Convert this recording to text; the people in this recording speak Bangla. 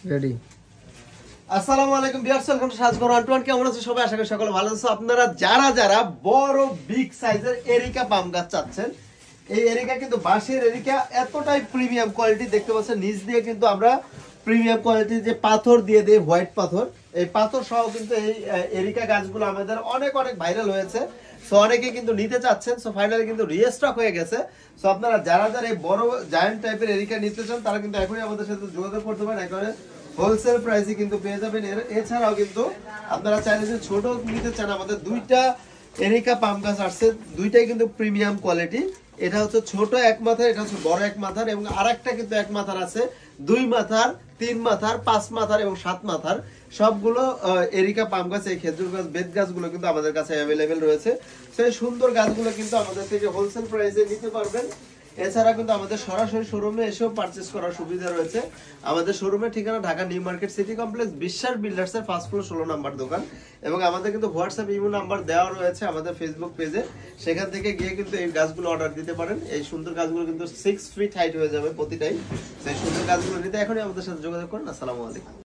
রেডি। আসসালামু আলাইকুম ভিউয়ার্স, ওয়েলকাম টু সাজঘর আন্টুয়ান। কেমন আছেন সবাই? আশা করি সকলে ভালো আছেন। আপনারা যারা যারা বড় বিগ সাইজের এরিকা পাম গাছ চাচ্ছেন, এই এরিকা কিন্তু বাঁশের এরিকা এতটাই প্রিমিয়াম কোয়ালিটি দেখতে পাচ্ছেন। নিচ দিয়ে কিন্তু আমরা প্রিমিয়াম কোয়ালিটির যে পাথর দিয়ে দেই, হোয়াইট পাথর, এই পাথর সহ কিন্তু এই এরিকা গাছগুলো আমাদের অনেক অনেক ভাইরাল হয়েছে। সো অনেকে কিন্তু নিতে চাচ্ছেন। সো ফাইনালি কিন্তু রিস্টক হয়ে গেছে। সো আপনারা যারা যারা এই বড় জায়ান্ট টাইপের এরিকা নিতে চান তারা কিন্তু এখনই আমাদের সাথে যোগাযোগ করতে পারেন। একেবারে হোলসেল প্রাইসে কিন্তু পেয়ে যাবেন। এছাড়াও কিন্তু আপনারা চাইলে যে ছোট নিতে চান, আমাদের দুইটা এরিকা পাম গাছ আসছে, দুইটাই কিন্তু প্রিমিয়াম কোয়ালিটি। এটা হচ্ছে ছোট এক মাথার, এটা হচ্ছে বড় এক মাথার, এবং আরেকটা কিন্তু এক মাথার আছে, 2 মাথার, 3 মাথার, 5 মাথার এবং 7 মাথার। সবগুলো এরিকা পাম গাছ, এই খেজুর গাছ, বেত গাছগুলো কিন্তু আমাদের কাছে অ্যাভেলেবেল রয়েছে। সেই সুন্দর গাছগুলো কিন্তু আমাদের থেকে হোলসেল প্রাইসে নিতে পারবেন। এছাড়া কিন্তু আমাদের সরাসরি শোরুমে এসেও পারচেজ করার সুবিধা রয়েছে। আমাদের শোরুমের ঠিকানা Dhaka new market city complex, বিশ্বাস বিল্ডার্স এর ফার্স্ট ফ্লোর 16 নাম্বার দোকান। এবং আমাদের কিন্তু হোয়াটসঅ্যাপ ইমো নাম্বার দেওয়া রয়েছে আমাদের ফেসবুক পেজে। সেখান থেকে গিয়ে কিন্তু এই গাছগুলো অর্ডার দিতে পারেন। এই সুন্দর গাছগুলো কিন্তু 6 ফিট হাইট হয়ে যাবে প্রতিটাই। সেই সুন্দর গাছগুলো নিতে এখনই আমাদের সাথে যোগাযোগ করুন। আসসালামু আলাইকুম।